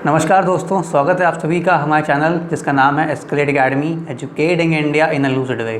नमस्कार दोस्तों, स्वागत है आप सभी का हमारे चैनल जिसका नाम है escalate academy educating India in a lucid way.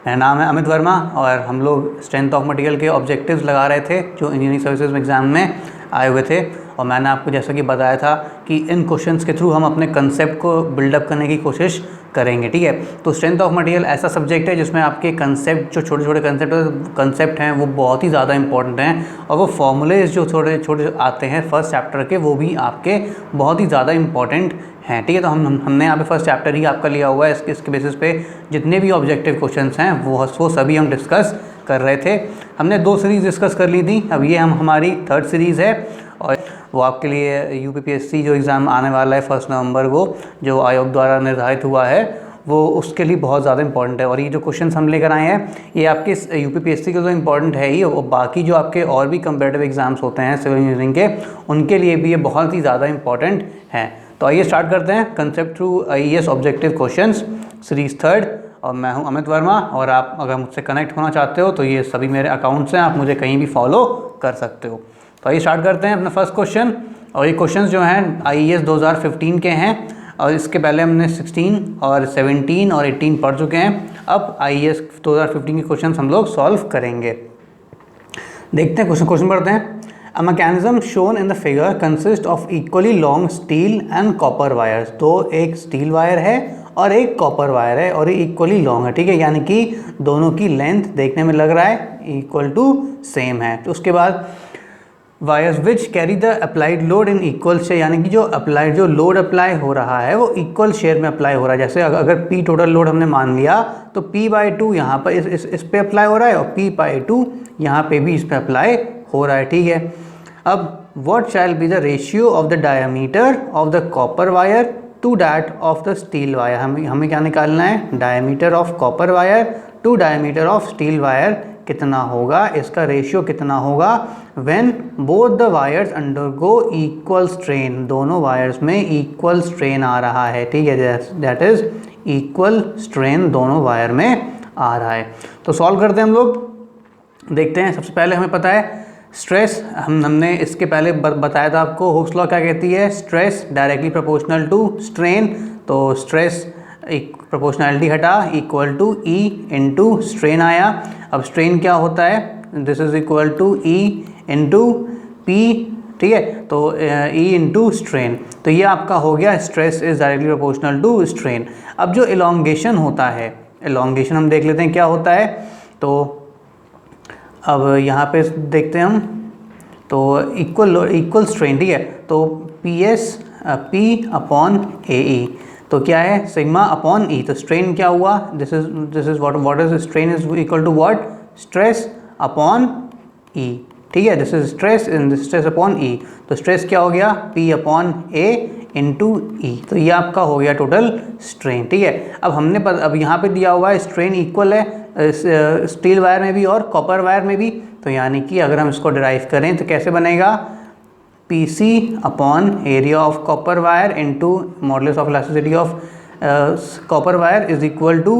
मेरा नाम है अमित वर्मा और हम लोग स्ट्रेंथ ऑफ मटेरियल के ऑब्जेक्टिव्स लगा रहे थे जो इंजीनियरिंग सर्विसेज में एग्ज़ाम में आए हुए थे। और मैंने आपको जैसा कि बताया था कि इन क्वेश्चंस के थ्रू हम अपने कंसेप्ट को बिल्डअप करने की कोशिश करेंगे। ठीक है, तो स्ट्रेंथ ऑफ मटेरियल ऐसा सब्जेक्ट है जिसमें आपके कंसेप्ट जो छोटे छोटे कंसेप्ट हैं वो बहुत ही ज़्यादा इंपॉर्टेंट हैं और वो फॉर्मूलेज जो छोटे छोटे आते हैं फर्स्ट चैप्टर के वो भी आपके बहुत ही ज़्यादा इंपॉर्टेंट हैं। ठीक है, तो हमने यहाँ पे फर्स्ट चैप्टर ही आपका लिया हुआ है। इसके बेसिस पे जितने भी ऑब्जेक्टिव क्वेश्चंस हैं वो सभी हम डिस्कस कर रहे थे। हमने 2 सीरीज़ डिस्कस कर ली थी, अब ये हमारी 3rd सीरीज़ है और वो आपके लिए यूपीपीएससी जो एग्ज़ाम आने वाला है 1 नवंबर को जो आयोग द्वारा निर्धारित हुआ है वो उसके लिए बहुत ज़्यादा इंपॉर्टेंट है। और ये जो क्वेश्चंस हम लेकर आए हैं ये आपके यूपीपीएससी के तो इंपॉर्टेंट है ही, और बाकी जो आपके और भी कंपेटिटिव एग्ज़ाम्स होते हैं सिविल इंजीनियरिंग के उनके लिए भी ये बहुत ही ज़्यादा इंपॉर्टेंट हैं। तो आइए स्टार्ट करते हैं concept through IAS objective questions series 3rd। और मैं हूं अमित वर्मा और आप अगर मुझसे कनेक्ट होना चाहते हो तो ये सभी मेरे अकाउंट्स हैं, आप मुझे कहीं भी फॉलो कर सकते हो। तो आइए स्टार्ट करते हैं अपना फर्स्ट क्वेश्चन। और ये क्वेश्चंस जो हैं आईएएस 2015 के हैं और इसके पहले हमने 16 और 17 और 18 पढ़ चुके हैं। अब आईएएस 2015 के क्वेश्चंस हम लोग सॉल्व करेंगे। देखते हैं क्वेश्चन पढ़ते हैं। A mechanism shown in the figure consists of equally long steel and copper wires। तो एक स्टील वायर है और एक कॉपर वायर है और ये इक्वली लॉन्ग है। ठीक है, यानी कि दोनों की लेंथ देखने में लग रहा है इक्वल टू सेम है। तो उसके बाद wires which carry the applied load in equal share, यानी कि जो लोड अप्लाई हो रहा है वो इक्वल शेयर में अप्लाई हो रहा है। जैसे अगर P टोटल लोड हमने मान लिया तो P/2 यहाँ पर इस पे अप्लाई हो रहा है और P/2 यहाँ पे भी इस पे अप्लाई हो रहा है। ठीक है, अब what shall be the ratio of the diameter of the copper wire to that of the steel wire. हमें क्या निकालना है, diameter of copper wire to diameter of steel wire कितना होगा, इसका रेशियो कितना होगा when both the wires undergo equal strain. दोनों वायर्स में इक्वल स्ट्रेन आ रहा है। ठीक है, दैट इज इक्वल स्ट्रेन दोनों वायर में आ रहा है। तो सॉल्व करते हैं हम लोग। देखते हैं, सबसे पहले हमें पता है स्ट्रेस, हमने इसके पहले बताया था आपको हुक्स लॉ क्या कहती है, stress directly proportional to strain. तो स्ट्रेस एक प्रोपोर्शनैलिटी हटा equal to E into strain आया। अब स्ट्रेन क्या होता है, this is equal to E into P. ठीक है, तो ई इंटू स्ट्रेन, तो ये आपका हो गया stress is directly proportional to strain. अब जो इलॉन्गेशन होता है, इलॉन्गेशन हम देख लेते हैं क्या होता है। तो अब यहाँ पे देखते हैं हम, तो इक्वल स्ट्रेन। ठीक है, तो P अपॉन AE, तो क्या है सिग्मा अपॉन ई। तो स्ट्रेन क्या हुआ, this is what is strain is equal to what, stress upon E. ठीक है, this is stress in this stress upon E. तो स्ट्रेस क्या हो गया, P upon A into E. तो ये आपका हो गया टोटल स्ट्रेन। ठीक है, अब यहाँ पे दिया हुआ है स्ट्रेन इक्वल है स्टील वायर में भी और कॉपर वायर में भी। तो यानी कि अगर हम इसको डिराइव करें तो कैसे बनेगा, PC upon area of copper wire into modulus of elasticity of copper wire is equal to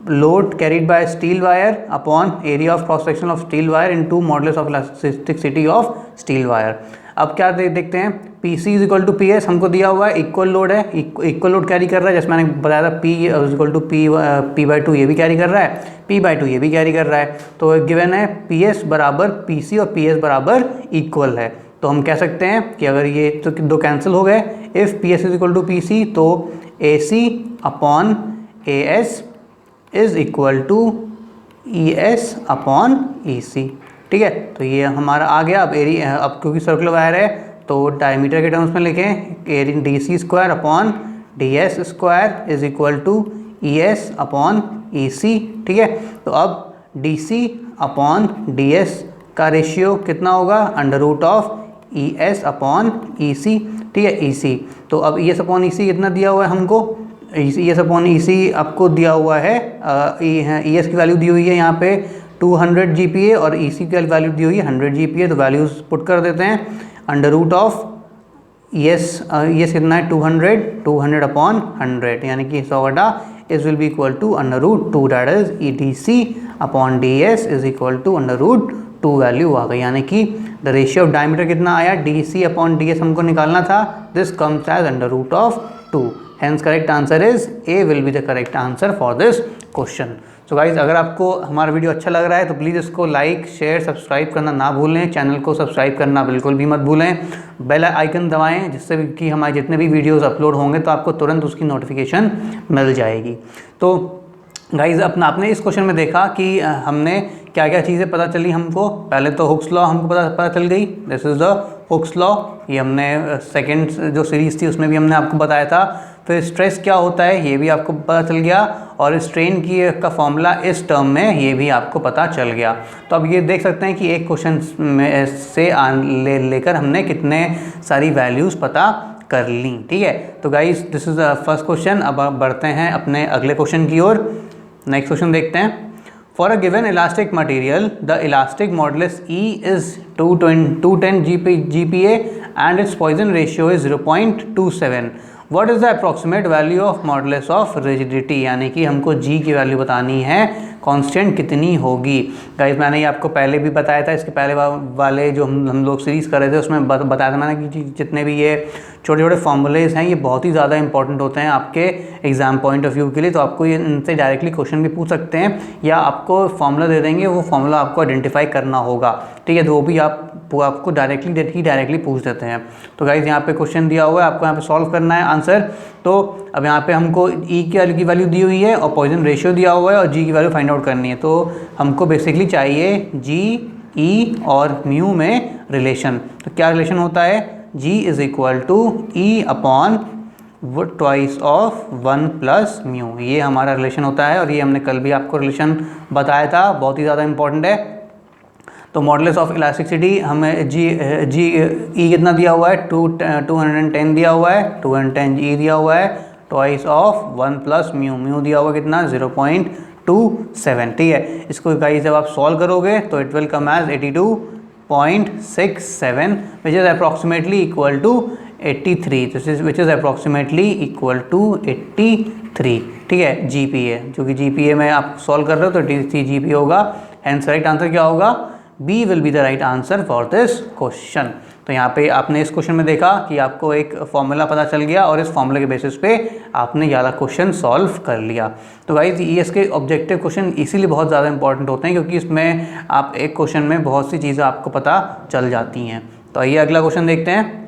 load carried by steel wire upon area of cross section of steel wire into modulus of elasticity of steel wire. अब क्या देखते हैं, PC is equal to PS हमको दिया हुआ है, equal load है, equal load carry कर रहा है। जैसे मैंने बताया था P is equal to P/2 ये भी कैरी कर रहा है, P/2 ये भी कैरी कर रहा है। तो गिवन है PS बराबर PC और PS बराबर इक्वल है। तो हम कह सकते हैं कि अगर ये तो 2 कैंसिल हो गए, if PS is equal to PC तो AC upon AS is equal to ES upon EC। ठीक है, तो ये हमारा आ गया। अब एरिया, अब क्योंकि सर्कुलर वायर है तो डायमीटर के टर्म्स में लिखें area DC square upon DS square is equal to ES upon EC। ठीक है, तो अब DC अपॉन DS का रेशियो कितना होगा, under root of ES upon EC। ठीक है, EC, तो अब ES अपॉन EC कितना दिया हुआ है हमको, ES अपॉन EC आपको दिया हुआ है, ES की वैल्यू दी हुई है यहाँ पे 200 GPa और EC की वैल्यू दी हुई है 100 GPa। तो वैल्यूज पुट कर देते हैं, अंडर रूट ऑफ ES कितना है 200 अपॉन 100, यानी कि 100 घटा इस will be equal to under root 2, that is EDC upon DS is equal to under root 2 value आ गई। यानी कि द रेशियो ऑफ डायमीटर कितना आया, DC अपॉन DS हमको निकालना था, this comes as under root of 2, hence correct answer is A will be the correct answer for this question. So guys, अगर आपको हमारा वीडियो अच्छा लग रहा है तो प्लीज़ इसको लाइक शेयर सब्सक्राइब करना ना भूलें, चैनल को सब्सक्राइब करना बिल्कुल भी मत भूलें, बेल आइकन दबाएं जिससे कि हमारे जितने भी वीडियोस अपलोड होंगे तो आपको तुरंत उसकी नोटिफिकेशन मिल जाएगी। तो गाइज, आपने इस क्वेश्चन में देखा कि हमने क्या क्या चीज़ें पता चली हमको। पहले तो हुक्स लॉ हमको पता चल गई, this is the Hooke's law, ये हमने सेकेंड जो सीरीज़ थी उसमें भी हमने आपको बताया था। फिर स्ट्रेस क्या होता है ये भी आपको पता चल गया, और स्ट्रेन की का फॉर्मूला इस टर्म में ये भी आपको पता चल गया। तो अब ये देख सकते हैं कि एक क्वेश्चन में से लेकर हमने कितने सारी वैल्यूज़ पता कर ली। ठीक है, तो guys this is the first question. अब बढ़ते हैं अपने अगले क्वेश्चन की ओर। नेक्स्ट क्वेश्चन देखते हैं। For a given elastic material the elastic modulus E is 210 GPa and its Poisson ratio is 0.27। What is the approximate value of modulus of rigidity, यानी कि हमको G की वैल्यू बतानी है, कांस्टेंट कितनी होगी। गाइस, मैंने ये आपको पहले भी बताया था, इसके पहले वाले जो हम लोग सीरीज़ कर रहे थे उसमें बताया था मैंने कि जितने भी ये छोटे छोटे फॉर्मूलेज हैं ये बहुत ही ज़्यादा इंपॉर्टेंट होते हैं आपके एग्जाम पॉइंट ऑफ व्यू के लिए। तो आपको ये इनसे डायरेक्टली क्वेश्चन भी पूछ सकते हैं, या आपको फॉर्मूला दे देंगे, वो फॉर्मूला आपको आइडेंटिफाई करना होगा। ठीक है, तो वो भी आपको डायरेक्टली पूछ देते हैं। तो गाइस, यहाँ पे क्वेश्चन दिया हुआ है, आपको यहाँ पे सॉल्व करना है आंसर। तो अब यहाँ पे हमको E की वैल्यू दी हुई है और पॉइजन रेशियो दिया हुआ है और G की वैल्यू फाइंड आउट करनी है। तो हमको बेसिकली चाहिए G, E और म्यू में रिलेशन। तो क्या रिलेशन होता है, G is equal to E upon twice of 1 plus mu, ये हमारा रिलेशन होता है। और ये हमने कल भी आपको रिलेशन बताया था, बहुत ही ज़्यादा इंपॉर्टेंट है। तो मॉडुलस ऑफ इलास्टिसिटी हमें E कितना दिया हुआ है, 210 दिया हुआ है, 210 E दिया हुआ है, ट्वाइस ऑफ 1 प्लस म्यू दिया हुआ कितना 0.27। ठीक है, इसको गाइस जब आप सॉल्व करोगे तो it will come as 82.67 which is approximately equal to 83, which is approximately equal to 83। ठीक है, GPa, जो कि GPa में आप सॉल्व कर रहे हो तो 83 GPa होगा। हेंस राइट आंसर क्या होगा, B will be the right answer for this question. तो यहाँ पे आपने इस क्वेश्चन में देखा कि आपको एक फॉर्मूला पता चल गया और इस फॉर्मूले के बेसिस पे आपने ये वाला क्वेश्चन सॉल्व कर लिया। तो गाइस, इसके ऑब्जेक्टिव क्वेश्चन इसीलिए बहुत ज़्यादा इंपॉर्टेंट होते हैं क्योंकि इसमें आप एक क्वेश्चन में बहुत सी चीज़ें आपको पता चल जाती हैं। तो आइए अगला क्वेश्चन देखते हैं।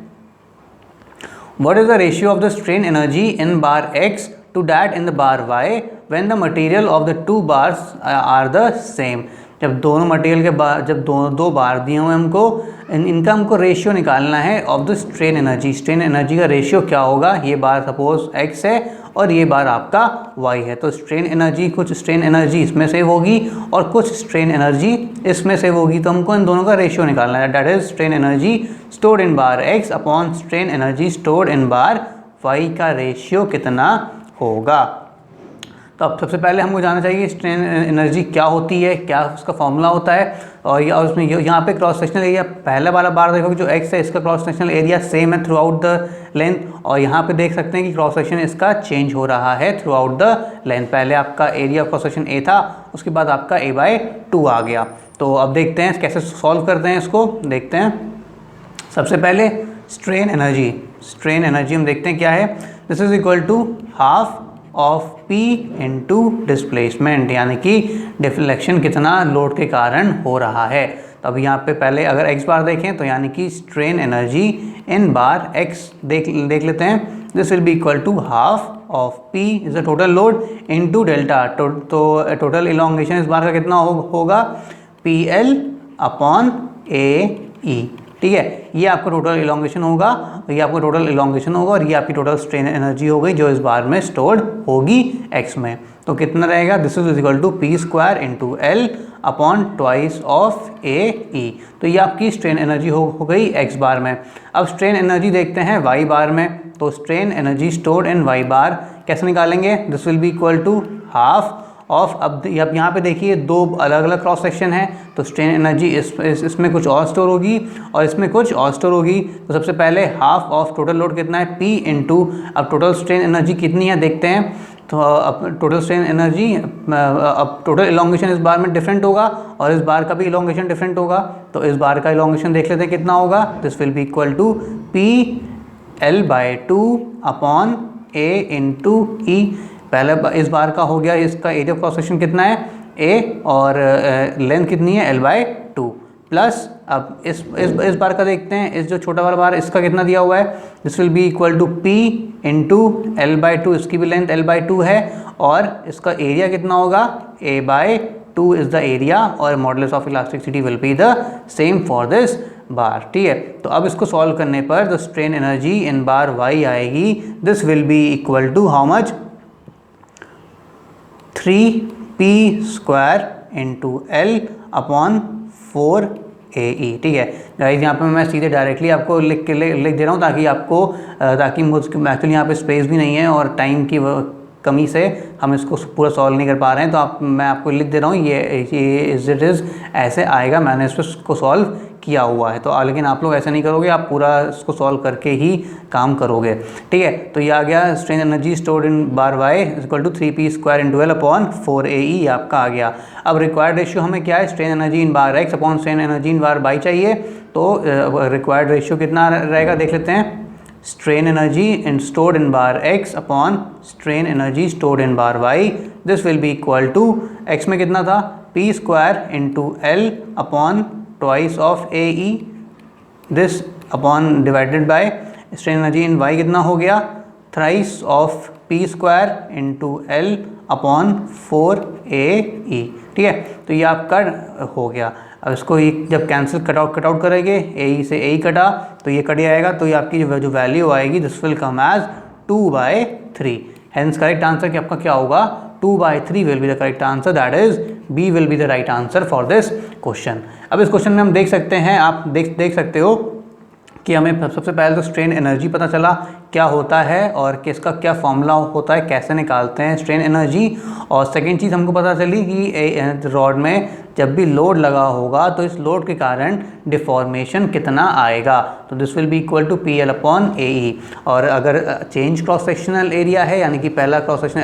What is the ratio of the strain energy in bar X to that in the bar Y when the material of the two bars are the same? जब दोनों मटेरियल के जब दो बार दिए हुए हमको इनका हमको रेशियो निकालना है of the strain energy. Strain energy का रेशियो क्या होगा, ये बार सपोज X है और ये बार आपका Y है। तो स्ट्रेन एनर्जी, कुछ स्ट्रेन एनर्जी इसमें सेव होगी और कुछ स्ट्रेन एनर्जी इसमें सेव होगी। तो हमको इन दोनों का रेशियो निकालना है, that is strain energy stored in bar X upon strain energy stored in bar Y का रेशियो कितना होगा। तो अब सबसे पहले हमको जानना चाहिए स्ट्रेन एनर्जी क्या होती है, क्या उसका फॉर्मूला होता है। और उसमें यहाँ पे क्रॉस सेक्शनल एरिया, पहला वाला बार देखोगे जो X है इसका क्रॉस सेक्शनल एरिया सेम है थ्रू आउट द लेंथ, और यहाँ पे देख सकते हैं कि क्रॉस सेक्शन इसका चेंज हो रहा है थ्रू आउट द लेंथ। पहले आपका एरिया क्रॉस सेक्शन A था, उसके बाद आपका A/2 आ गया। तो अब देखते हैं कैसे सॉल्व करते हैं इसको, देखते हैं। सबसे पहले स्ट्रेन एनर्जी हम देखते हैं क्या है, this is equal to half of P into displacement, यानी कि डिफ्लेक्शन कितना लोड के कारण हो रहा है। तो अब यहाँ पे पहले अगर X बार देखें तो यानी कि strain energy in bar X देख लेते हैं, this will be equal to half of P is the total load into delta. तो टोटल इलॉन्गेशन इस बार का कितना होगा, PL अपॉन AE। ठीक है, ये आपका टोटल इलॉन्गेशन होगा, ये आपका टोटल इलॉन्गेशन होगा और ये आपकी टोटल स्ट्रेन एनर्जी हो गई जो इस बार में स्टोर्ड होगी X में। तो कितना रहेगा, this is equal to P square into L upon twice of AE। तो ये आपकी स्ट्रेन एनर्जी हो गई X बार में। अब स्ट्रेन एनर्जी देखते हैं Y बार में। तो strain energy stored in Y bar कैसे निकालेंगे, this will be equal to half of, अब यहाँ पे देखिए दो अलग अलग क्रॉस सेक्शन है, तो स्ट्रेन एनर्जी इसमें कुछ और स्टोर होगी और इसमें कुछ और स्टोर होगी। तो सबसे पहले हाफ ऑफ टोटल लोड कितना है P इंटू, अब टोटल स्ट्रेन एनर्जी कितनी है देखते हैं, तो अब टोटल स्ट्रेन एनर्जी, अब टोटल इलोंगेशन इस बार में डिफरेंट होगा और इस बार का भी इलोंगेशन डिफरेंट होगा। तो इस बार का इलोंगेशन देख लेते हैं कितना होगा। This will be equal to P L by two upon A into E. पहले इस बार का हो गया, इसका एरिया ऑफ क्रॉस सेक्शन कितना है ए और लेंथ कितनी है एल बाई टू, प्लस अब इस बार का देखते हैं, इस जो छोटा वाला बार इसका कितना दिया हुआ है। This will be equal to P into L by two, इसकी भी लेंथ एल बाई टू है और इसका एरिया कितना होगा A by two is the area और modulus of elasticity will be the same for this bar. ठीक है, तो अब इसको सॉल्व करने पर the strain energy in bar Y आएगी। This will be equal to how much 3p square into L upon 4AE। ठीक है गाइस, यहाँ पे मैं सीधे डायरेक्टली आपको लिख दे रहा हूँ ताकि आपको ताकि मुझको एक्चुअली यहाँ पे स्पेस भी नहीं है और टाइम की कमी से हम इसको पूरा सॉल्व नहीं कर पा रहे हैं। तो मैं आपको लिख दे रहा हूँ, ये इट इज़ ऐसे आएगा, मैंने इसको सॉल्व किया हुआ है। तो लेकिन आप लोग ऐसा नहीं करोगे, आप पूरा इसको सॉल्व करके ही काम करोगे। ठीक है, तो ये आ गया strain energy stored in bar Y equal to 3p square into L upon 4AE आपका आ गया। अब रिक्वायर्ड रेशियो हमें क्या है, strain energy in bar X upon strain energy in bar Y चाहिए। तो रिक्वायर्ड रेशियो कितना रहेगा देख लेते हैं। Strain energy in stored in bar x upon strain energy stored in bar y, this will be equal to x में कितना था p square into L upon twice of AE, this upon divided by strain energy in y कितना हो गया thrice of p square into L upon 4AE। ठीक है, तो ये आपका हो गया। अब इसको जब कैंसिल कट आउट करेंगे, AE से AE कटा तो ये कट जाएगा, तो ये आपकी जो वैल्यू आएगी this will come as 2/3। Hence correct answer कि आपका क्या होगा 2/3 will be the correct answer, that is B will be the right answer for this question. अब इस क्वेश्चन में हम देख सकते हैं, आप देख सकते हो कि हमें सबसे पहले तो स्ट्रेन एनर्जी पता चला क्या होता है और किसका क्या फॉर्मूला होता है, कैसे निकालते हैं स्ट्रेन एनर्जी। और सेकेंड चीज़ हमको पता चली कि रॉड में जब भी लोड लगा होगा तो इस लोड के कारण डिफॉर्मेशन कितना आएगा। तो this will be equal to PL upon AE। और अगर चेंज क्रॉस सेक्शनल एरिया है, यानी कि पहला क्रॉस सेक्शन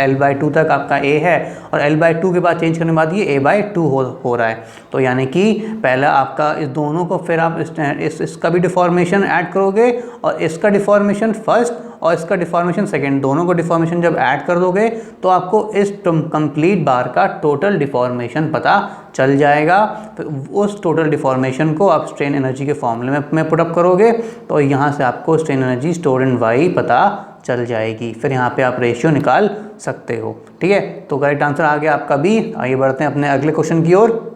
L/2 तक आपका A है और L/2 के बाद चेंज करने के बाद ये A/2 हो रहा है, तो यानी कि पहला आपका इस दोनों को फिर आप इसका भी डिफॉर्मेशन ऐड करोगे और इसका डिफॉर्मेशन फर्स्ट और इसका डिफॉर्मेशन सेकेंड, दोनों को डिफॉर्मेशन जब ऐड कर दोगे तो आपको इस कंप्लीट बार का टोटल डिफॉर्मेशन पता चल जाएगा। तो उस टोटल डिफॉर्मेशन को आप स्ट्रेन एनर्जी के फॉर्मूले में पुटअप करोगे तो यहाँ से आपको strain energy stored in Y पता चल जाएगी। फिर यहाँ पे आप रेशियो निकाल सकते हो। ठीक है, तो करेक्ट आंसर आ गया आपका बी। आइए बढ़ते हैं अपने अगले क्वेश्चन की ओर।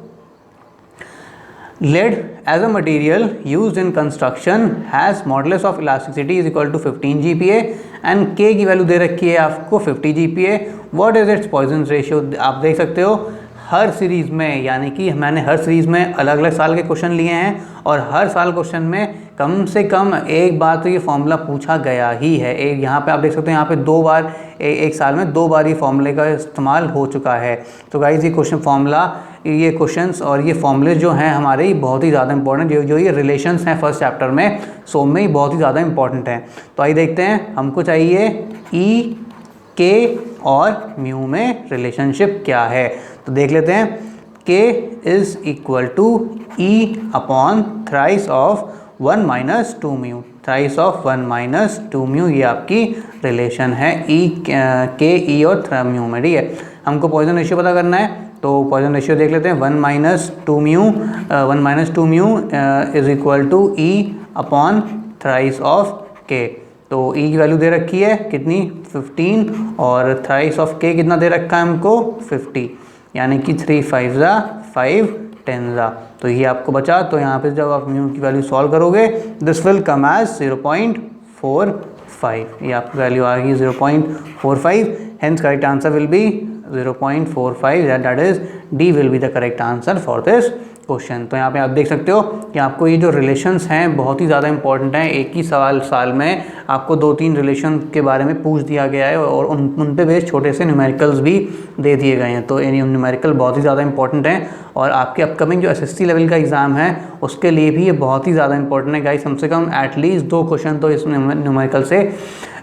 Lead as a material used in construction has modulus of elasticity is equal to 15 GPa and K की वैल्यू दे रखी है आपको 50 GPa। What is its Poisson's ratio? आप देख सकते हो हर सीरीज़ में, यानी कि मैंने हर सीरीज़ में अलग अलग साल के क्वेश्चन लिए हैं और हर साल क्वेश्चन में कम से कम एक बार तो ये फॉर्मूला पूछा गया ही है। एक यहाँ पे आप देख सकते हो, यहाँ पे 2 बार एक साल में 2 बार ये फॉर्मूले का इस्तेमाल हो चुका है। तो गाइस ये क्वेश्चंस और ये फॉर्मूले जो हैं हमारे बहुत ही ज़्यादा इंपॉर्टेंट, जो ये रिलेशंस हैं फर्स्ट चैप्टर में सो में ही बहुत ही ज़्यादा इंपॉर्टेंट हैं। तो आइए देखते हैं, हमको चाहिए ई के और म्यू में रिलेशनशिप क्या है। तो देख लेते हैं, K is equal to E upon thrice of 1 minus 2 mu, thrice of 1 minus 2 mu, ये आपकी रिलेशन है ई के ई और म्यू में। ठीक है, हमको पॉइजन रेशियो पता करना है, तो पॉइजन रेशियो देख लेते हैं। 1 minus 2 mu is equal to E upon thrice of K. तो ई की वैल्यू दे रखी है कितनी 15 और थ्राइस ऑफ के कितना दे रखा है हमको 50, यानी कि 3 5 ज़ा 5 10 ज़ा। तो ये आपको बचा, तो यहाँ पे जब आप म्यू की वैल्यू सॉल्व करोगे दिस विल कम एज 0.45, ये आपकी वैल्यू आ गई 0.45। Hence correct answer will B 0.45, that is D will be the correct answer for this question. तो यहाँ पे आप देख सकते हो कि आपको ये जो रिलेशंस हैं बहुत ही ज़्यादा इंपॉर्टेंट हैं। एक ही साल में आपको 2-3 रिलेशन के बारे में पूछ दिया गया है और उन पे बेस छोटे से न्यूमेरिकल्स भी दे दिए गए हैं। तो ये न्यूमेरिकल बहुत ही ज़्यादा इंपॉर्टेंट हैं और आपके अपकमिंग जो SSC लेवल का एग्ज़ाम है उसके लिए भी ये बहुत ही ज़्यादा इंपॉर्टेंट है गाइस। कम से कम एटलीस्ट 2 क्वेश्चन तो इस न्यूमेरिकल से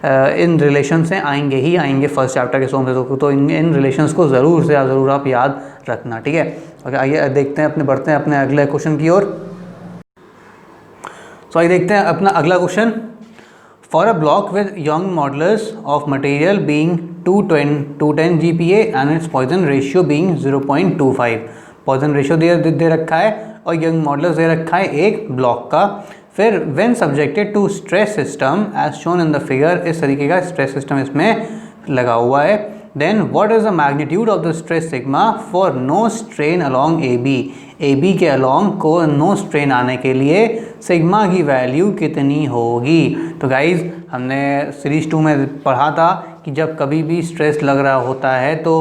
इन रिलेशन से आएंगे ही आएंगे फर्स्ट चैप्टर के सोम से, तो इन रिलेशंस को ज़रूर आप याद रखना, ठीक है। ओके, आइए देखते हैं बढ़ते हैं अपने अगले क्वेश्चन की ओर। तो आइए देखते हैं अपना अगला question. For a block with Young modulus of material being 210 GPa and its Poisson ratio being 0.25, Poisson ratio दे रखा है और यंग मॉडल्स दे रखा है एक ब्लॉक का। फिर when subjected to stress system as shown in the figure, इस तरीके का स्ट्रेस सिस्टम इसमें लगा हुआ है। Then what is the magnitude of the stress sigma for no strain along A B के अलॉन्ग को नो स्ट्रेन आने के लिए सिग्मा की वैल्यू कितनी होगी। तो गाइज हमने सीरीज 2 में पढ़ा था कि जब कभी भी स्ट्रेस लग रहा होता है तो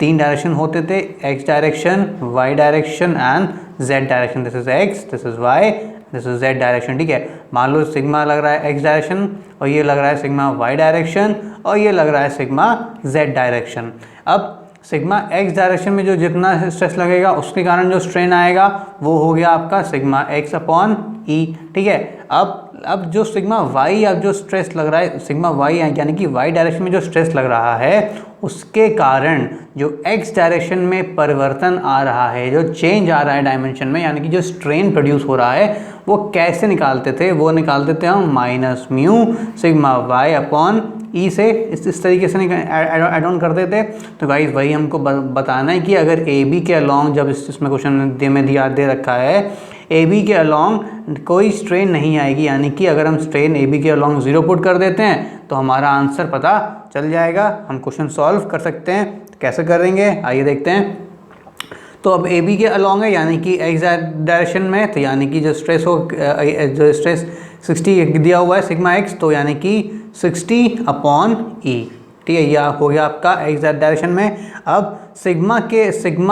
3 डायरेक्शन होते थे, X direction, Y direction and Z direction. This is X, this is Y, this is Z direction, ठीक है। मान लो सिग्मा लग रहा है एक्स डायरेक्शन और ये लग रहा है सिग्मा वाई डायरेक्शन और ये लग रहा है सिग्मा जेड डायरेक्शन। अब सिग्मा एक्स डायरेक्शन में जो जितना स्ट्रेस लगेगा उसके कारण जो स्ट्रेन आएगा वो हो गया आपका सिग्मा एक्स अपॉन ई, ठीक है। अब जो सिग्मा वाई, अब जो स्ट्रेस लग रहा है सिग्मा वाई यानी कि वाई डायरेक्शन में जो स्ट्रेस लग रहा है उसके कारण जो एक्स डायरेक्शन में परिवर्तन आ रहा है, जो चेंज आ रहा है डायमेंशन में, यानी कि जो स्ट्रेन प्रोड्यूस हो रहा है वो कैसे निकालते थे, वो निकालते थे हम minus mu sigma Y upon E से, इस तरीके से ऐड ऑन करते थे। तो गाइस वही हमको बताना है कि अगर ए बी के अलॉन्ग, जब इसमें क्वेश्चन में दे रखा है ए बी के अलॉन्ग कोई स्ट्रेन नहीं आएगी, यानी कि अगर हम स्ट्रेन ए बी के अलॉन्ग 0 पुट कर देते हैं तो हमारा आंसर पता चल जाएगा, हम क्वेश्चन सॉल्व कर सकते हैं। तो कैसे करेंगे आइए देखते हैं। तो अब ए बी के अलॉन्ग है यानी कि एक्स डायरेक्शन में, तो यानी कि जो स्ट्रेस 60 दिया हुआ है सिग्मा एक्स, तो यानी कि 60 अपॉन ई, ठीक है। यह हो गया आपका एक्स डायरेक्शन में। अब सिग्मा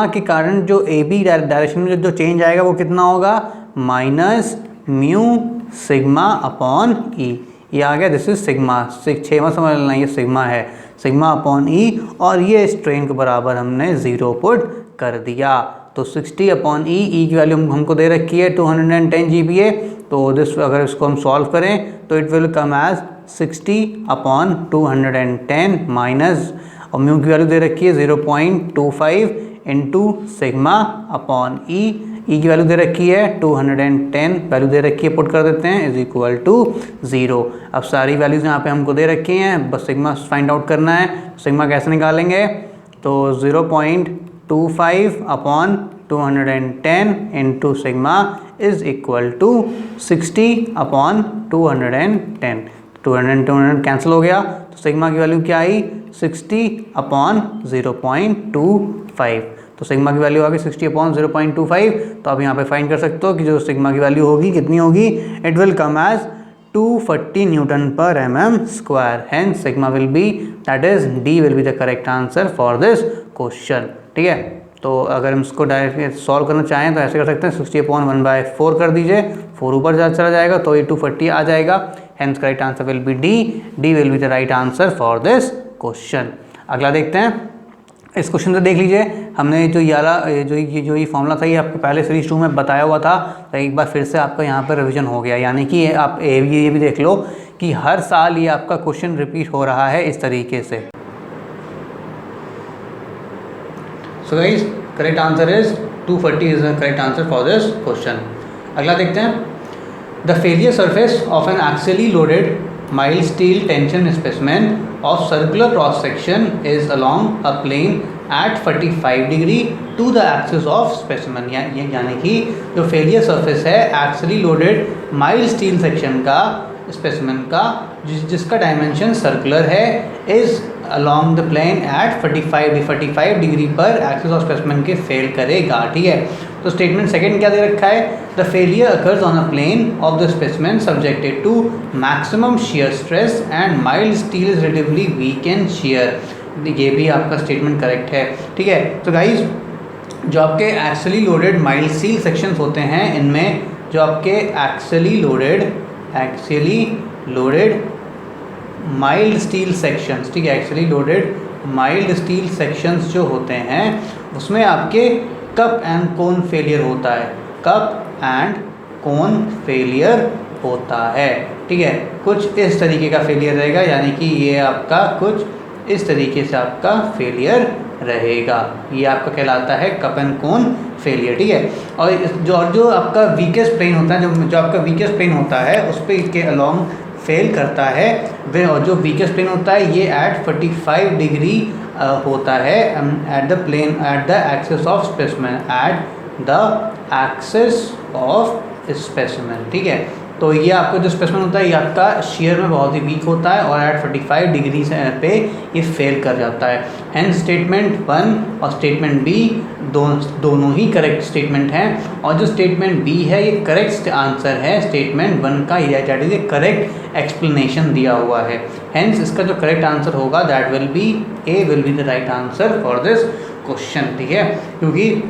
के कारण जो ए बी डायरेक्शन में जो चेंज आएगा वो कितना होगा, minus mu sigma upon E, ये आ गया। दिस इज सिग्मा, 6वां समझ लेना, ये सिग्मा है, सिग्मा अपॉन ई, और ये स्ट्रेन के बराबर हमने 0 पुट कर दिया। तो 60 अपॉन ई की वैल्यू हमको दे रखी है 210 GPa। तो अगर इसको हम सॉल्व करें तो it will come as 60 upon 210 minus, और म्यू की वैल्यू दे रखी है 0.25 इंटू सिग्मा अपॉन ई की वैल्यू दे रखी है 210, वैल्यू दे रखी है, पुट कर देते हैं, इज इक्वल टू 0। अब सारी वैल्यूज़ यहाँ पे हमको दे रखी हैं, बस सिग्मा फाइंड आउट करना है। सिग्मा कैसे निकालेंगे, तो 0.25 upon 210 into sigma is equal to 60 upon 210, 200 cancel हो गया, तो सिग्मा की वैल्यू क्या आई, 60 अपॉन 0.25। तो सिग्मा की वैल्यू आ गई 60 अपॉन 0.25। तो आप यहाँ पे फाइंड कर सकते हो कि जो सिग्मा की वैल्यू होगी कितनी होगी, it will come as 240 newton per mm square. Hence sigma will be, that is D will be the correct answer for this question, ठीक है। तो अगर हम इसको डायरेक्ट सॉल्व करना चाहें तो ऐसे कर सकते हैं, 60 अपॉन 1/4 कर दीजिए, 4 ऊपर चला जाएगा तो ये 240 आ जाएगा। Hence correct answer will B D will be the right answer for this question. अगला देखते हैं। इस क्वेश्चन से देख लीजिए, हमने जो ये फॉर्मूला था ये आपको पहले सीरीज 2 में बताया हुआ था, तो एक बार फिर से आपका यहाँ पर रिवीजन हो गया, यानी कि आप ये भी देख लो कि हर साल ये आपका क्वेश्चन रिपीट हो रहा है इस तरीके से। So guys correct answer is 240 is the correct answer for this question. अगला देखते हैं। The failure surface of an axially loaded mild steel tension specimen of circular cross section is along a plane at 45 degree to the axis of specimen। यानी कि जो failure surface है actually loaded mild steel section का specimen का जिसका dimension circular है is along the plane at 45 degree पर axis of specimen के फेल करेगा, ठीक है। तो स्टेटमेंट सेकंड क्या दे रखा है, the failure occurs on a plane of the specimen subjected to maximum shear stress and mild steel is relatively weak in shear. ये भी आपका स्टेटमेंट करेक्ट है, ठीक है। तो गाइज जो आपके actually loaded mild steel sections होते हैं, इनमें जो आपके actually loaded mild steel sections, ठीक है, actually loaded mild steel sections जो होते हैं उसमें आपके कप एंड कोन फेलियर होता है, कप एंड कोन फेलियर होता है। ठीक है, कुछ इस तरीके का फेलियर रहेगा, यानी कि ये आपका कुछ इस तरीके से आपका फेलियर रहेगा। ये आपका कहलाता है कप एंड कोन फेलियर। ठीक है, और जो आपका वीकेस्ट प्लेन होता है, जो आपका वीकेस्ट प्लेन होता है उस पर के अलॉन्ग फेल करता है वे, और जो वीकेस्ट प्लेन होता है ये एट 45 डिग्री होता है at the plane at the axis of specimen, at the axis of specimen. ठीक है, तो ये आपका जो स्पेसिमेन होता है ये आपका शेयर में बहुत ही वीक होता है और एट 45 डिग्री पे ये फेल कर जाता है। हेंस स्टेटमेंट 1 और स्टेटमेंट बी दोनों ही करेक्ट स्टेटमेंट हैं, और जो स्टेटमेंट बी है ये करेक्ट आंसर है स्टेटमेंट 1 का, that is A correct explanation दिया हुआ है। हेंस इसका जो करेक्ट आंसर होगा that will B A will be the right answer for this question. ठीक है, क्योंकि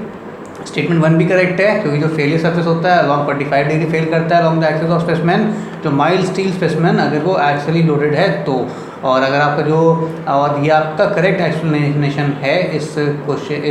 स्टेटमेंट 1 भी करेक्ट है, क्योंकि जो फेलियर सरफेस होता है अलॉन्ग 45 डिग्री फेल करता है along the axis of specimen, जो माइल्ड स्टील स्पेसिमेन अगर वो एक्चुअली लोडेड है तो। और अगर आपका जो और ये आपका करेक्ट एक्सप्लेनेशन है इस क्वेश्चन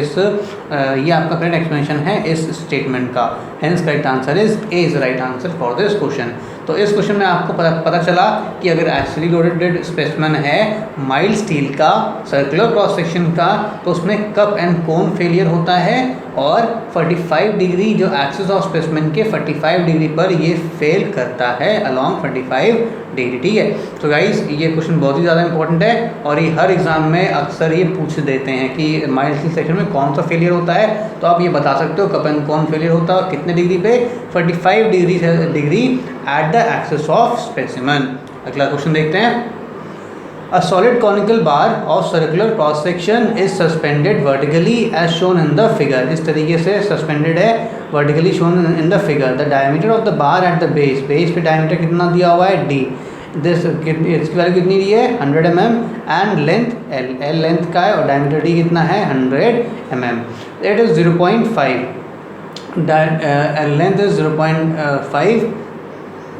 ये आपका करेक्ट एक्सप्लेनेशन है इस स्टेटमेंट का। Hence correct answer is a is right answer for this question. तो इस क्वेश्चन में आपको पता चला कि अगर एक्चुअली लोडेड स्पेसिमेन है माइल्ड स्टील का सर्कुलर क्रॉस सेक्शन का, तो उसमें कप एंड कोन फेलियर होता है, और 45 डिग्री जो एक्सिस ऑफ स्पेसिमेन के 45 डिग्री पर ये फेल करता है अलॉन्ग 45 डिग्री। ठीक है, तो गाइस ये क्वेश्चन बहुत ही ज़्यादा इंपॉर्टेंट है और ये हर एग्जाम में अक्सर ये पूछ देते हैं कि माइल्ड स्टील सेक्शन में कौन सा फेलियर होता है, तो आप ये बता सकते हो कप एंड कोन फेलियर होता है कितने डिग्री पे, 45 degree at the axis of specimen. अगला क्वेश्चन देखते हैं। A solid conical bar of circular cross section is suspended vertically as shown in the figure। इस तरीके से suspended है vertically shown in the figure। The diameter of the bar at the base पे diameter कितना दिया हुआ है d, इसकी वैल्यू कितनी दी है 100 mm, and length l length का है और diameter d कितना है 100 mm। It is 0.5, length is 0.5,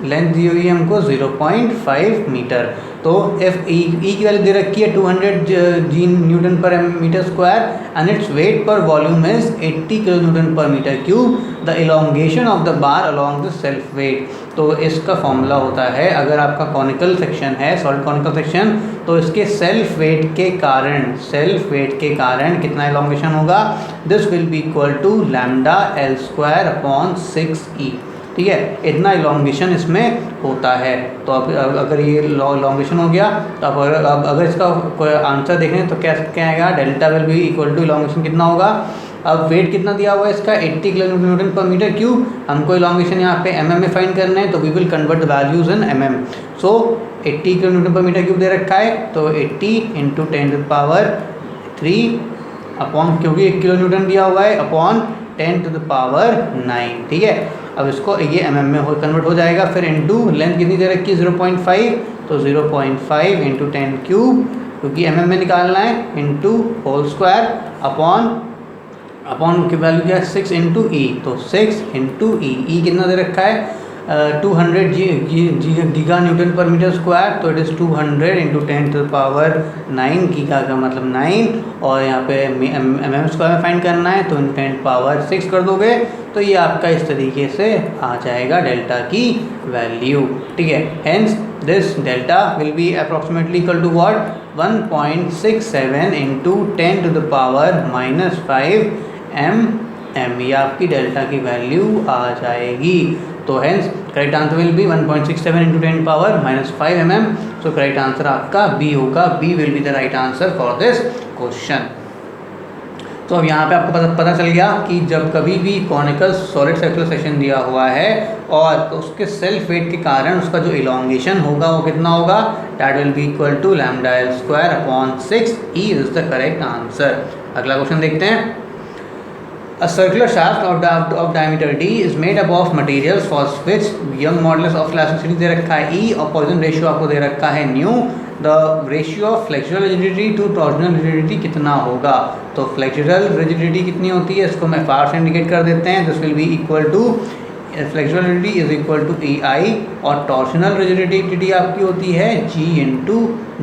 length दी हुई है हमको 0.5 मीटर। तो एफ ई की वैल्यू दे रखी है 200 G newton per meter square, and its weight per volume is 80 kilo newton per meter cube. The elongation of the bar along the self weight. तो इसका फॉर्मूला होता है, अगर आपका कॉनिकल सेक्शन है सॉलिड कॉनिकल सेक्शन, तो इसके self weight के कारण कितना इलोंगेशन होगा, this will be equal to lambda L square upon 6e। ठीक है, इतना इलोंगेशन इसमें होता है। तो अब अगर ये इलोंगेशन हो गया, तो अब अगर इसका कोई आंसर देखें तो क्या आएगा, delta will be equal to elongation कितना होगा। अब वेट कितना दिया हुआ है इसका 80 kilo newton per meter cube, हमको इलोंगेशन यहाँ पे mm में फाइंड करना है, तो we will convert the values in mm। So 80 kilo newton per meter cube दे रखा है, तो 80 × 10⁻³ अपॉन, क्योंकि 1 किलो न्यूटन दिया हुआ है, अपॉन 10⁻⁹। ठीक है, अब इसको ये mm में कन्वर्ट हो जाएगा, फिर इनटू लेंथ कितनी दे रखी है 0.5, तो 0.5 × 10⁻³ क्योंकि mm में निकालना है, इनटू होल स्क्वायर अपॉन की वैल्यू क्या है 6 × e, तो 6 × e कितना दे रखा है 200 giga Newton per meter square, तो इट इज़ 200 × 10⁻⁹ गीगा का मतलब 9, और यहाँ पे mm स्क्वायर में फाइंड करना है, तो 10⁻6 कर दोगे तो ये आपका इस तरीके से आ जाएगा डेल्टा की वैल्यू। ठीक है, hence this delta will be approximately equal to what 1.67 × 10⁻⁻5 mm। ये आपकी डेल्टा की वैल्यू आ जाएगी। तो hence correct answer will be 1.67 × 10⁻⁻5 mm। So correct answer आपका बी होगा, B will be the right answer for this question. तो अब यहाँ पे आपको पता चल गया कि जब कभी भी कॉनिकल सॉलिड सर्कुलर सेक्शन दिया हुआ है और तो उसके सेल्फ वेट के कारण उसका जो इलोंगेशन होगा वो कितना होगा, that will be equal to lambda L square upon 6e is the correct answer. अगला क्वेश्चन देखते हैं। A circular shaft of diameter d is made up of materials for which Young modulus of elasticity दे रखा है e, और Poisson ratio आपको दे रखा है nu. The ratio of flexural rigidity to torsional rigidity कितना होगा, तो फ्लेक्सुरल रिजिडिटी कितनी होती है, इसको मैं फार से इंडिकेट कर देते हैं, this will be equal to flexural rigidity is equal to EI, और टॉर्शनल रिजिडिटी आपकी होती है G ×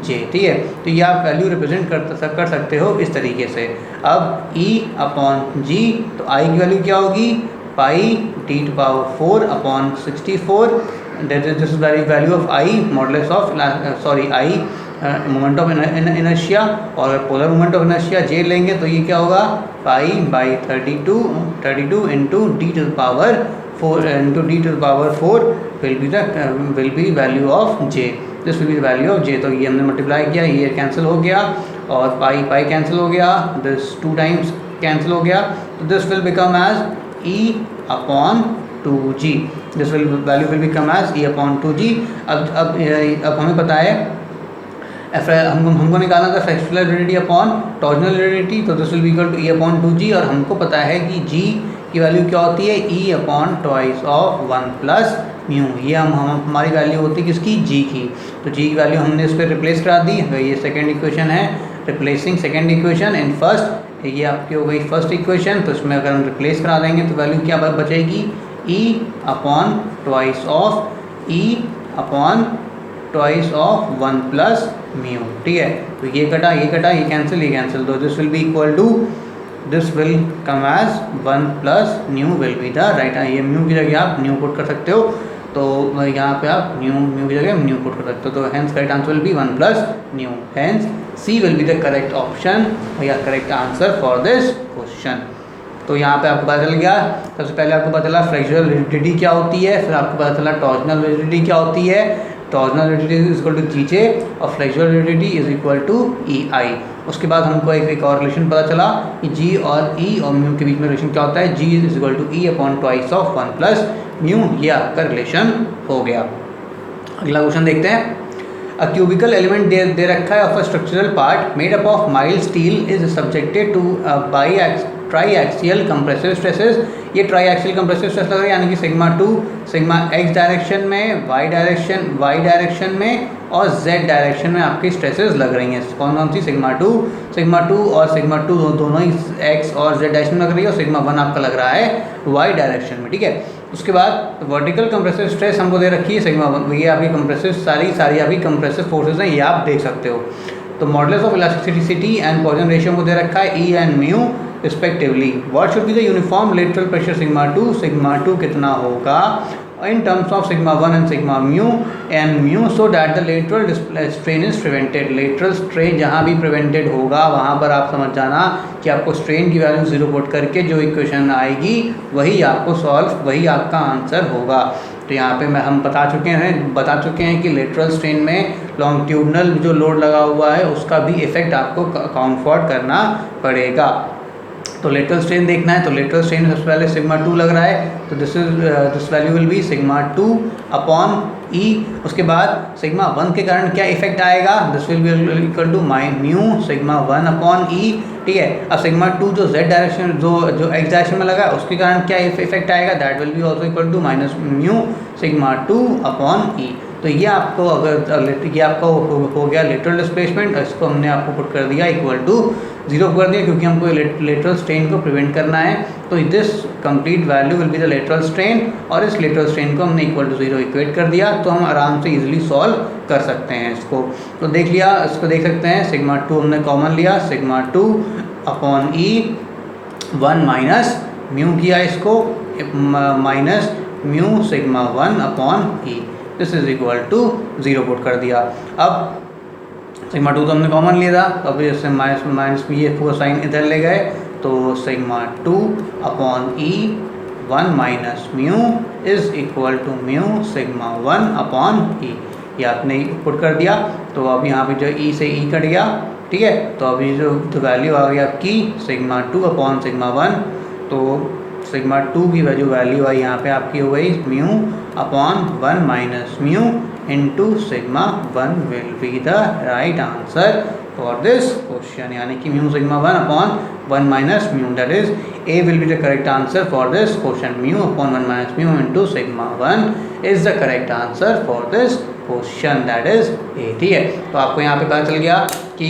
J। ठीक है, तो ये आप वैल्यू रिप्रेजेंट कर सकते हो इस तरीके से। अब E अपॉन G, तो I की वैल्यू क्या होगी, π d⁴ upon 64 this is value of I modulus of I moment of inertia, और polar moment of inertia J लेंगे तो ये क्या होगा pi by 32 into D to the power 4 will be value of J, this will be the value of J. तो ये हमने multiply किया, ये कैंसिल हो गया और पाई कैंसिल हो गया, दिस 2 टाइम्स कैंसिल हो गया, तो this will become as E upon 2g, this value will become as E upon 2g। अब हमें पता है हमको निकालना था fractional rigidity upon torsional rigidity, तो this will be equal to E upon 2g, और हमको पता है कि g की वैल्यू क्या होती है ई upon twice of 1 plus mu, ये हमारी वैल्यू होती है किसकी g की, तो g की वैल्यू हमने इस पर रिप्लेस करा दी। तो ये सेकेंड इक्वेशन है, replacing second equation in first, ये आपकी हो गई फर्स्ट इक्वेशन। तो इसमें अगर हम रिप्लेस करा देंगे तो वैल्यू क्या बचेगी E upon twice of 1 plus mu, ठीक है। तो ये कटा ये कैंसिल, तो this will be equal to, this will come as 1 plus nu will be the right, ये म्यू की जगह आप न्यू पुट कर सकते हो, तो यहाँ पे आप म्यू की जगह न्यू पुट कर सकते हो, तो hence correct answer will be 1 plus nu, hence C will be the correct option या correct answer for this question. तो यहाँ पे आपको पता चल गया, सबसे पहले आपको पता चला फ्रैक्चरल रिजिडिटी क्या होती है, फिर आपको पता चला टॉर्जनल रिजिडिटी क्या होती है, torsional rigidity is equal to G J और flexural rigidity is equal to E I. उसके बाद हमको एक और रिलेशन पता चला कि जी और ई और म्यू के बीच में रिलेशन क्या होता है, G is equal to E upon twice of 1 plus mu, ये आपका रिलेशन हो गया। अगला क्वेश्चन देखते हैं। अ क्यूबिकल एलिमेंट दे रखा है of a structural part made up of mild steel is subjected to triaxial compressive stresses. ये ट्राई एक्सियल कंप्रेसिव स्ट्रेस लग रहा है, यानी कि सिग्मा 2 सिग्मा एक्स डायरेक्शन में, वाई डायरेक्शन में और जेड डायरेक्शन में आपकी स्ट्रेसेस लग रही हैं। कौन सी सिग्मा 2 और सिग्मा 2 दोनों ही एक्स और जेड डायरेक्शन में लग रही है, और सिग्मा 1 आपका लग रहा है वाई डायरेक्शन में, ठीक है। उसके बाद वर्टिकल कंप्रेसिव स्ट्रेस हमको दे रखी है सिग्मा 1, ये आपकी कंप्रेसिव सारी आपकी कंप्रेसिव फोर्सेज हैं, ये आप देख सकते हो। तो modulus of elasticity and Poisson ratio को दे रखा है E and mu respectively. What should be the uniform lateral pressure sigma 2 कितना होगा in terms of sigma 1 and sigma mu so that the lateral strain is prevented। lateral strain जहाँ भी prevented होगा वहाँ पर आप समझ जाना कि आपको strain की वैल्यू 0 पुट करके जो इक्वेशन आएगी वही आपको वही आपका आंसर होगा। तो यहाँ पे हम बता चुके हैं कि lateral strain में longitudinal जो लोड लगा हुआ है उसका भी इफेक्ट आपको अकाउंट फॉर करना पड़ेगा। तो लेटरल स्ट्रेन देखना है, तो लेटरल स्ट्रेन सबसे पहले सिग्मा 2 लग रहा है, तो this value will be sigma 2 upon E. उसके बाद सिग्मा 1 के कारण क्या इफेक्ट आएगा, this will be equal to mu sigma 1 upon E, ठीक है। अब सिग्मा 2 जो जेड डायरेक्शन जो एक्स डायरेक्शन में लगा उसके कारण क्या इफेक्ट आएगा, that will be also equal to minus mu sigma 2 upon E. तो ये आपको ये आपका हो गया लेटरल डिस्प्लेसमेंट, इसको हमने आपको पुट कर दिया इक्वल टू 0 कर दिया, क्योंकि हमको लेटरल स्ट्रेन को प्रिवेंट करना है। तो this complete value will be the lateral strain, और इस लेटरल स्ट्रेन को हमने इक्वल टू 0 इक्वेट कर दिया, तो हम आराम से इजीली सॉल्व कर सकते हैं इसको। तो देख लिया, इसको देख सकते हैं, सिग्मा 2 हमने कॉमन लिया, sigma 2 upon E 1 minus mu किया, इसको minus mu sigma 1 upon E, this is equal to 0 put कर दिया। अब सिग्मा 2 तो हमने कॉमन लिया था, अब इससे माइनस ये पूरा साइन इधर ले गए, तो sigma 2 upon E 1 minus mu is equal to mu sigma 1 upon E, ये आपने पुट कर दिया। तो अब यहाँ पे जो ई से ई कट गया, ठीक है। तो अभी जो वैल्यू आ गई आपकी सिग्मा 2 अपॉन सिग्मा 1, तो सिग्मा 2 की जो वैल्यू आई यहाँ पे आपकी हो गई mu upon 1 minus mu into sigma 1 will be the right answer for this question, यानी कि mu sigma 1 upon 1 minus mu, that is A will be the correct answer for this question। Mu upon 1 minus mu into sigma 1 is the correct answer for this question, that is a, ठीक है। तो आपको यहाँ पे पता चल गया कि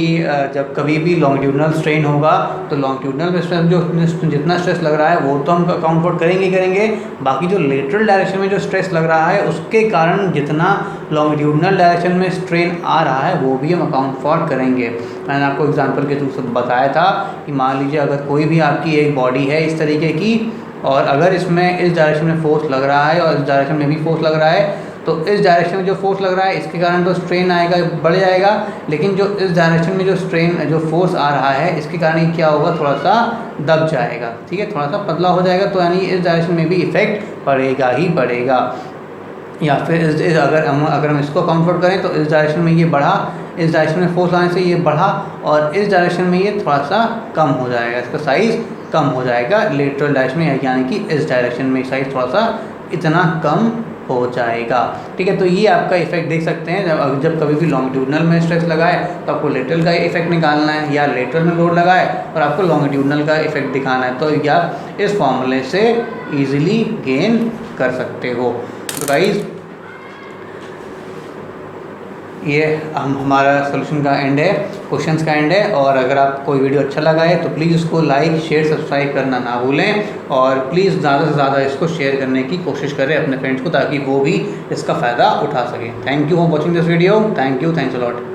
जब कभी भी लॉन्गिट्यूडनल स्ट्रेन होगा तो लॉन्गिट्यूडनल स्ट्रेस जो जितना स्ट्रेस लग रहा है वो तो हम अकाउंट फॉर करेंगे, बाकी जो लेटरल डायरेक्शन में जो स्ट्रेस लग रहा है उसके कारण जितना लॉन्गिट्यूडनल डायरेक्शन में स्ट्रेन आ रहा है वो भी हम अकाउंट फॉर करेंगे। मैंने आपको एग्जाम्पल के थ्रू बताया था कि मान लीजिए अगर कोई भी आपकी एक बॉडी है इस तरीके की, और अगर इसमें इस डायरेक्शन में फोर्स लग रहा है और इस डायरेक्शन में भी फोर्स लग रहा है, तो इस डायरेक्शन में जो फोर्स लग रहा है इसके कारण तो स्ट्रेन आएगा, बढ़ जाएगा, लेकिन जो इस डायरेक्शन में जो फोर्स आ रहा है इसके कारण ये क्या होगा, थोड़ा सा दब जाएगा, ठीक है, थोड़ा सा पतला हो जाएगा। तो यानी इस डायरेक्शन में भी इफेक्ट पड़ेगा ही पड़ेगा। या फिर अगर हम इसको काउंट करें तो इस डायरेक्शन में ये बढ़ा, इस डायरेक्शन में फोर्स आने से ये बढ़ा, और इस डायरेक्शन में ये थोड़ा सा कम हो जाएगा, इसका साइज़ कम हो जाएगा लेटरल डायरेक्शन में, यानी कि इस डायरेक्शन में साइज़ थोड़ा सा इतना कम हो जाएगा, ठीक है। तो ये आपका इफेक्ट देख सकते हैं, जब कभी भी लॉन्गिट्यूडनल में स्ट्रेस लगाए तो आपको लेटरल का इफेक्ट निकालना है, या लेटरल में लोड लगाए और आपको लॉन्गिट्यूडनल का इफेक्ट दिखाना है, तो ये आप इस फॉर्मूले से ईजिली गेन कर सकते हो। तो गाइस ये हमारा सोल्यूशन का एंड है, क्वेश्चंस का एंड है। और अगर आपको कोई वीडियो अच्छा लगा है तो प्लीज़ उसको लाइक शेयर सब्सक्राइब करना ना भूलें, और प्लीज़ ज़्यादा से ज़्यादा इसको शेयर करने की कोशिश करें अपने फ्रेंड्स को, ताकि वो भी इसका फ़ायदा उठा सकें। Thank you for watching this video. Thank you, thanks a lot.